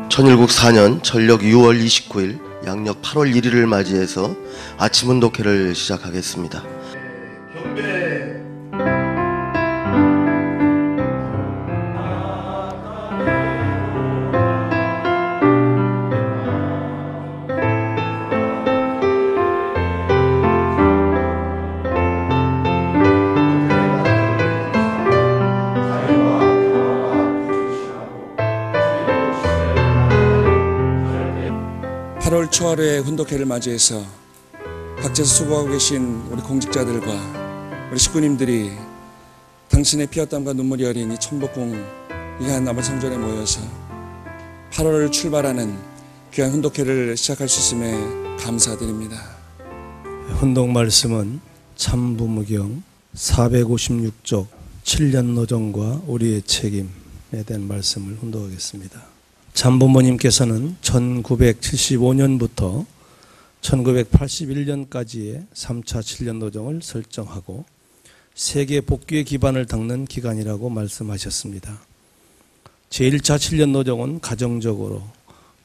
천일국 4년 전력 6월 29일 양력 8월 1일을 맞이해서 아침 운동회를 시작하겠습니다. 경배 8월 초하루의 훈독회를 맞이해서 각지에서 수고하고 계신 우리 공직자들과 우리 식구님들이 당신의 피와 땀과 눈물이 어린 이 천복궁 귀한 남원성전에 모여서 8월을 출발하는 귀한 훈독회를 시작할 수 있음에 감사드립니다. 훈독 말씀은 참부무경 456쪽 7년 노정과 우리의 책임에 대한 말씀을 훈독하겠습니다. 참부모님께서는 1975년부터 1981년까지의 3차 7년 노정을 설정하고 세계 복귀의 기반을 닦는 기간이라고 말씀하셨습니다. 제1차 7년 노정은 가정적으로,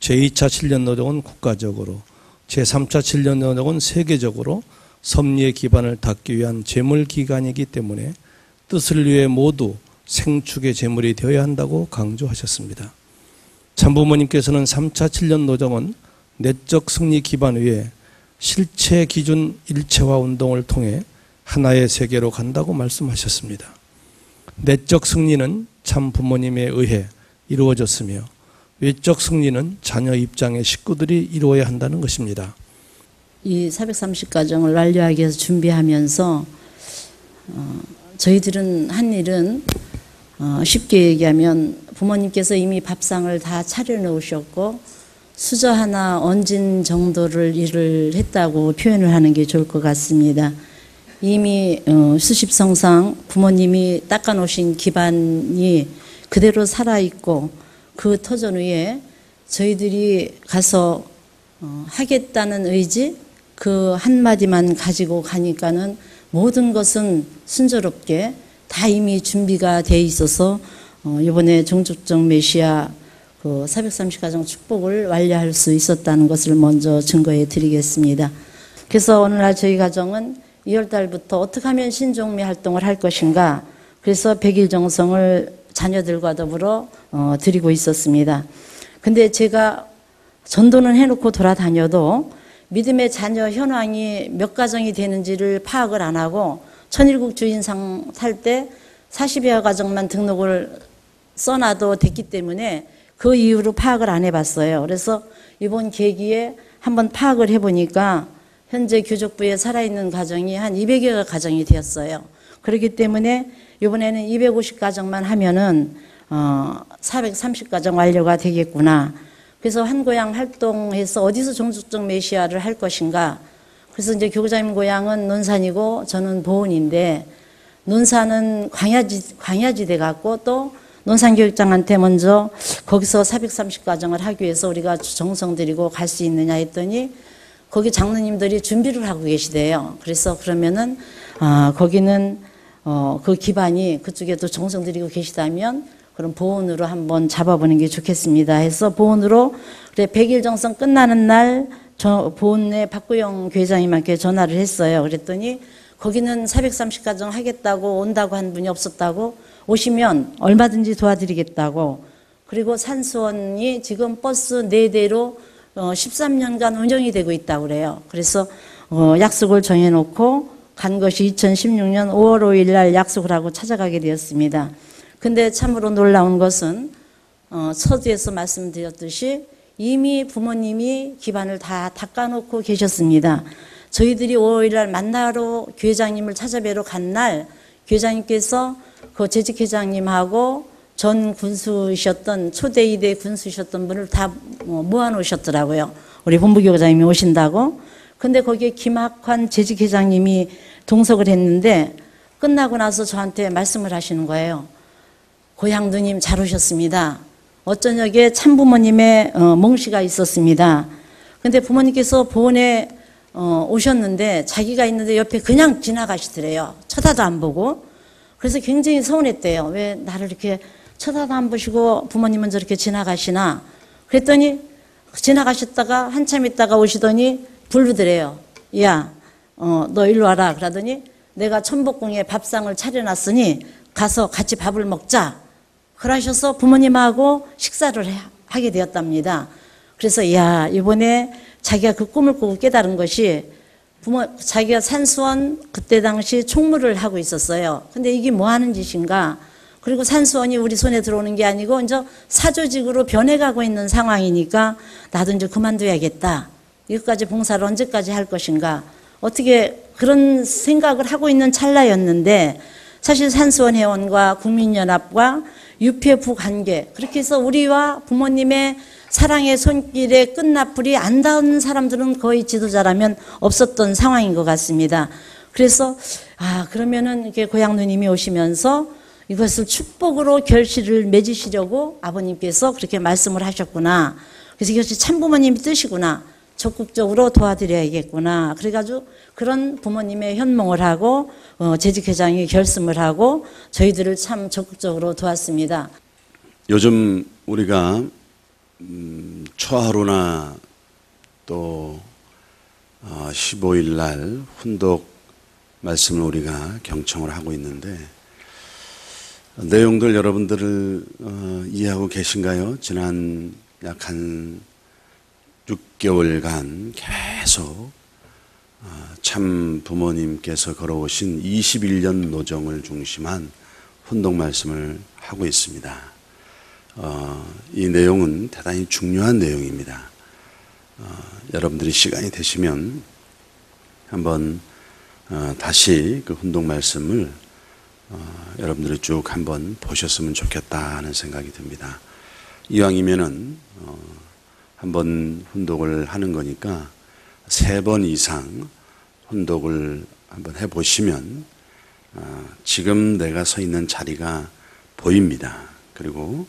제2차 7년 노정은 국가적으로, 제3차 7년 노정은 세계적으로 섭리의 기반을 닦기 위한 재물기간이기 때문에 뜻을 위해 모두 생축의 재물이 되어야 한다고 강조하셨습니다. 참부모님께서는 3차 7년 노정은 내적 승리 기반 위에 실체 기준 일체화 운동을 통해 하나의 세계로 간다고 말씀하셨습니다. 내적 승리는 참부모님에 의해 이루어졌으며 외적 승리는 자녀 입장의 식구들이 이루어야 한다는 것입니다. 이 430가정을 완료하기 위해서 준비하면서 저희들은 한 일은 쉽게 얘기하면 부모님께서 이미 밥상을 다 차려놓으셨고 수저 하나 얹은 정도를 일을 했다고 표현을 하는 게 좋을 것 같습니다. 이미 수십성상 부모님이 닦아놓으신 기반이 그대로 살아있고 그 터전 위에 저희들이 가서 하겠다는 의지 그 한마디만 가지고 가니까는 모든 것은 순조롭게 다 이미 준비가 돼 있어서 이번에 종족적 메시아 그 430가정 축복을 완료할 수 있었다는 것을 먼저 증거해 드리겠습니다. 그래서 오늘날 저희 가정은 2월 달부터 어떻게 하면 신종미 활동을 할 것인가, 그래서 100일 정성을 자녀들과 더불어 드리고 있었습니다. 근데 제가 전도는 해놓고 돌아다녀도 믿음의 자녀 현황이 몇 가정이 되는지를 파악을 안 하고 천일국 주인상 살 때 40여 가정만 등록을 써놔도 됐기 때문에 그 이후로 파악을 안 해봤어요. 그래서 이번 계기에 한번 파악을 해보니까 현재 교족부에 살아있는 가정이 한 200여 가정이 되었어요. 그렇기 때문에 이번에는 250가정만 하면은 430가정 완료가 되겠구나. 그래서 한고향 활동해서 어디서 종족적 메시아를 할 것인가. 그래서 이제 교구장님 고향은 논산이고 저는 보은인데, 논산은 광야지대 같고 또 논산교육장한테 먼저 거기서 430가정을 하기 위해서 우리가 정성 들이고 갈 수 있느냐 했더니 거기 장로님들이 준비를 하고 계시대요. 그래서 그러면은 거기는 그 기반이 그쪽에도 정성 들이고 계시다면 그럼 보은으로 한번 잡아보는 게 좋겠습니다 해서 보은으로, 그래 100일 정성 끝나는 날 보은의 박구영 교회장님한테 전화를 했어요. 그랬더니 거기는 430가정 하겠다고 온다고 한 분이 없었다고, 오시면 얼마든지 도와드리겠다고, 그리고 산수원이 지금 버스 4대로 13년간 운영이 되고 있다고 그래요. 그래서 약속을 정해놓고 간 것이 2016년 5월 5일 날 약속을 하고 찾아가게 되었습니다. 근데 참으로 놀라운 것은 서두에서 말씀드렸듯이 이미 부모님이 기반을 다 닦아놓고 계셨습니다. 저희들이 5월 5일 날 만나러 교회장님을 찾아뵈러 간 날 교회장님께서 그 재직회장님하고 전 군수이셨던 초대 2대 군수이셨던 분을 다 모아놓으셨더라고요. 우리 본부교장님이 오신다고. 근데 거기에 김학환 재직회장님이 동석을 했는데 끝나고 나서 저한테 말씀을 하시는 거예요. 고향 누님 잘 오셨습니다. 어쩌녁에 참부모님의 몽시가 있었습니다. 근데 부모님께서 보은에 오셨는데 자기가 있는데 옆에 그냥 지나가시더래요. 쳐다도 안 보고. 그래서 굉장히 서운했대요. 왜 나를 이렇게 쳐다도 안 보시고 부모님은 저렇게 지나가시나. 그랬더니 지나가셨다가 한참 있다가 오시더니 부르더래요. 야, 너 일로 와라. 그러더니 내가 천복궁에 밥상을 차려놨으니 가서 같이 밥을 먹자. 그러셔서 부모님하고 식사를 하게 되었답니다. 그래서 야, 이번에 자기가 그 꿈을 꾸고 깨달은 것이 자기가 산수원 그때 당시 총무를 하고 있었어요. 근데 이게 뭐 하는 짓인가? 그리고 산수원이 우리 손에 들어오는 게 아니고 이제 사조직으로 변해가고 있는 상황이니까 나도 이제 그만둬야겠다. 이것까지 봉사를 언제까지 할 것인가? 어떻게 그런 생각을 하고 있는 찰나였는데 사실 산수원 회원과 국민연합과 UPF 관계 그렇게 해서 우리와 부모님의 사랑의 손길에 끝나풀이 안 닿은 사람들은 거의 지도자라면 없었던 상황인 것 같습니다. 그래서 그러면은 이렇게 고향 누님이 오시면서 이것을 축복으로 결실을 맺으시려고 아버님께서 그렇게 말씀을 하셨구나. 그래서 이것이 참부모님의 뜻이구나. 적극적으로 도와드려야겠구나. 그래가지고 그런 부모님의 현몽을 하고 재직회장이 결심을 하고 저희들을 참 적극적으로 도왔습니다. 요즘 우리가 초하루나 또 15일 날 훈독 말씀을 우리가 경청을 하고 있는데 내용들 여러분들을 이해하고 계신가요? 지난 약 한 6개월간 계속 참 부모님께서 걸어오신 21년 노정을 중심한 훈독 말씀을 하고 있습니다. 이 내용은 대단히 중요한 내용입니다. 여러분들이 시간이 되시면 한번 다시 그 훈독 말씀을 여러분들이 쭉 한번 보셨으면 좋겠다 하는 생각이 듭니다. 이왕이면은 한번 훈독을 하는 거니까 3번 이상 훈독을 한번 해보시면 지금 내가 서 있는 자리가 보입니다. 그리고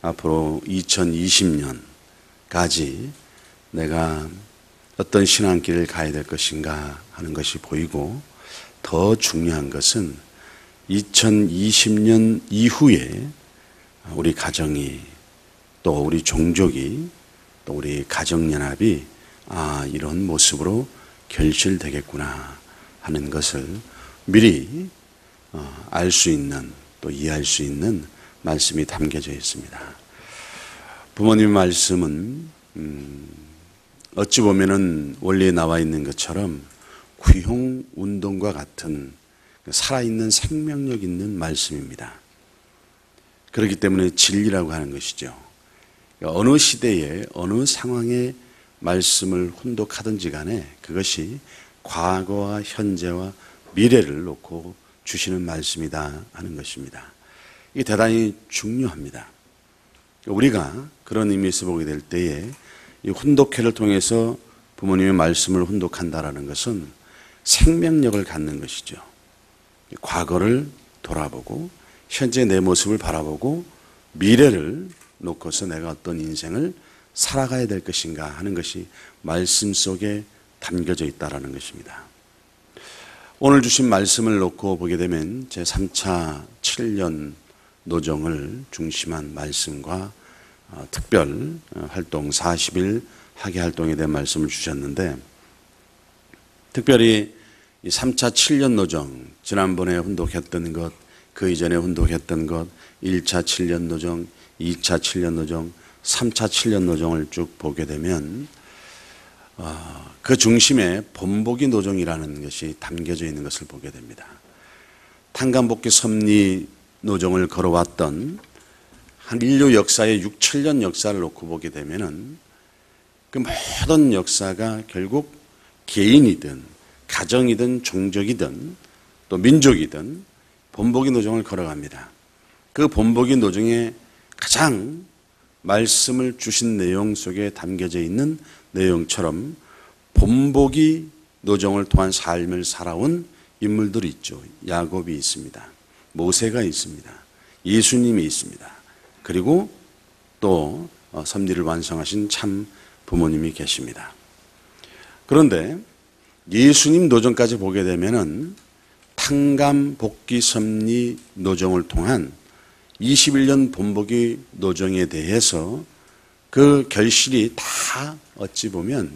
앞으로 2020년까지 내가 어떤 신앙길을 가야 될 것인가 하는 것이 보이고 더 중요한 것은 2020년 이후에 우리 가정이 또 우리 종족이 또 우리 가정연합이 이런 모습으로 결실되겠구나 하는 것을 미리 알 수 있는 또 이해할 수 있는 말씀이 담겨져 있습니다. 부모님의 말씀은 어찌 보면은 원리에 나와 있는 것처럼 구용운동과 같은 살아있는 생명력 있는 말씀입니다. 그렇기 때문에 진리라고 하는 것이죠. 어느 시대에 어느 상황에 말씀을 훈독하든지 간에 그것이 과거와 현재와 미래를 놓고 주시는 말씀이다 하는 것입니다. 이게 대단히 중요합니다. 우리가 그런 의미에서 보게 될 때에 이 훈독회를 통해서 부모님의 말씀을 훈독한다라는 것은 생명력을 갖는 것이죠. 과거를 돌아보고 현재 내 모습을 바라보고 미래를 놓고서 내가 어떤 인생을 살아가야 될 것인가 하는 것이 말씀 속에 담겨져 있다라는 것입니다. 오늘 주신 말씀을 놓고 보게 되면 제3차 7년 노정을 중심한 말씀과 특별 활동 40일 학예 활동에 대한 말씀을 주셨는데 특별히 이 3차 7년 노정 지난번에 훈독했던 것 그 이전에 훈독했던 것 1차 7년 노정 2차 7년 노정 3차 7년 노정을 쭉 보게 되면 그 중심에 본보기 노정이라는 것이 담겨져 있는 것을 보게 됩니다. 탄감복귀 섭리 노정을 걸어왔던 한 인류 역사의 6, 7년 역사를 놓고 보게 되면은 그 모든 역사가 결국 개인이든 가정이든 종족이든 또 민족이든 본보기 노정을 걸어갑니다. 그 본보기 노정에 가장 말씀을 주신 내용 속에 담겨져 있는 내용처럼 본보기 노정을 통한 삶을 살아온 인물들이 있죠. 야곱이 있습니다. 모세가 있습니다. 예수님이 있습니다. 그리고 또 섭리를 완성하신 참 부모님이 계십니다. 그런데 예수님 노정까지 보게 되면은 탕감 복귀 섭리 노정을 통한 21년 본보기 노정에 대해서 그 결실이 다 어찌 보면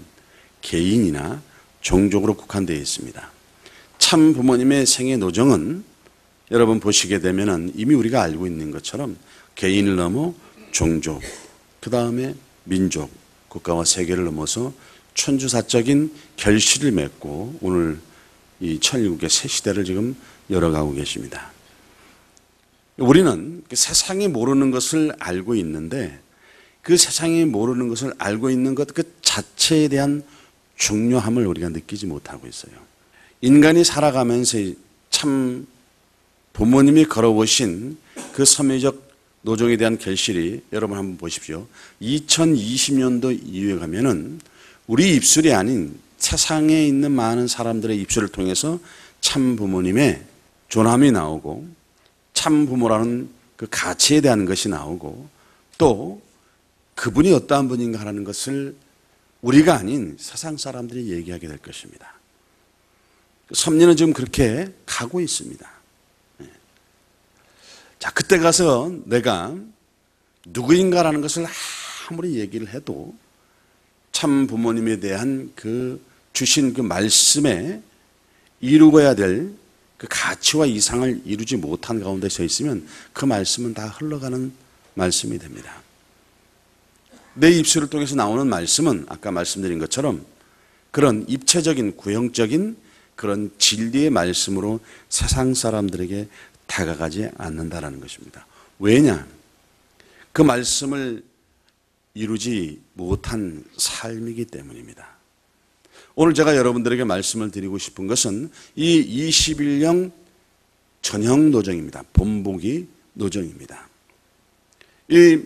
개인이나 종족으로 국한되어 있습니다. 참 부모님의 생애 노정은 여러분 보시게 되면은 이미 우리가 알고 있는 것처럼 개인을 넘어 종족, 그 다음에 민족, 국가와 세계를 넘어서 천주사적인 결실을 맺고 오늘 이 천일국의 새 시대를 지금 열어가고 계십니다. 우리는 세상이 모르는 것을 알고 있는데 그 세상이 모르는 것을 알고 있는 것 그 자체에 대한 중요함을 우리가 느끼지 못하고 있어요. 인간이 살아가면서 참 부모님이 걸어오신 그 선미적 노정에 대한 결실이 여러분 한번 보십시오. 2020년도 이후에 가면은 우리 입술이 아닌 세상에 있는 많은 사람들의 입술을 통해서 참 부모님의 존함이 나오고 참 부모라는 그 가치에 대한 것이 나오고 또 그분이 어떠한 분인가 하는 것을 우리가 아닌 세상 사람들이 얘기하게 될 것입니다. 섭리는 지금 그렇게 가고 있습니다. 자, 그때 가서 내가 누구인가라는 것을 아무리 얘기를 해도 참 부모님에 대한 그 주신 그 말씀에 이루어야 될 그 가치와 이상을 이루지 못한 가운데 서 있으면 그 말씀은 다 흘러가는 말씀이 됩니다. 내 입술을 통해서 나오는 말씀은 아까 말씀드린 것처럼 그런 입체적인 구형적인 그런 진리의 말씀으로 세상 사람들에게 다가가지 않는다라는 것입니다. 왜냐? 그 말씀을 이루지 못한 삶이기 때문입니다. 오늘 제가 여러분들에게 말씀을 드리고 싶은 것은 이 21년 전형 노정입니다. 본보기 노정입니다. 이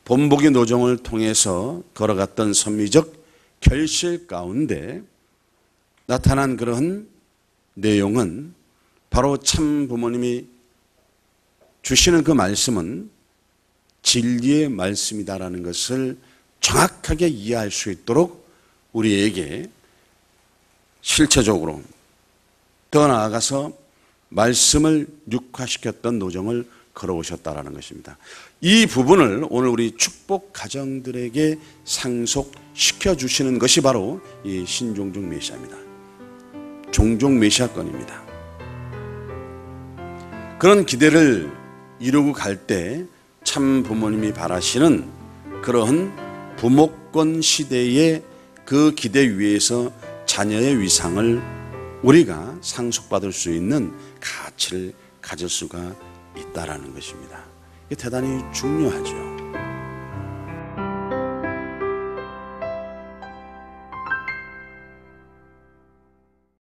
본보기 노정을 통해서 걸어갔던 선미적 결실 가운데 나타난 그런 내용은 바로 참 부모님이 주시는 그 말씀은 진리의 말씀이다라는 것을 정확하게 이해할 수 있도록 우리에게 실체적으로 더 나아가서 말씀을 육화시켰던 노정을 걸어오셨다라는 것입니다. 이 부분을 오늘 우리 축복 가정들에게 상속시켜 주시는 것이 바로 이 신종종 메시아입니다. 종종 메시아권입니다. 그런 기대를 이루고 갈 때 참 부모님이 바라시는 그러한 부모권 시대의 그 기대 위에서 자녀의 위상을 우리가 상속받을 수 있는 가치를 가질 수가 있다라는 것입니다. 이게 대단히 중요하죠.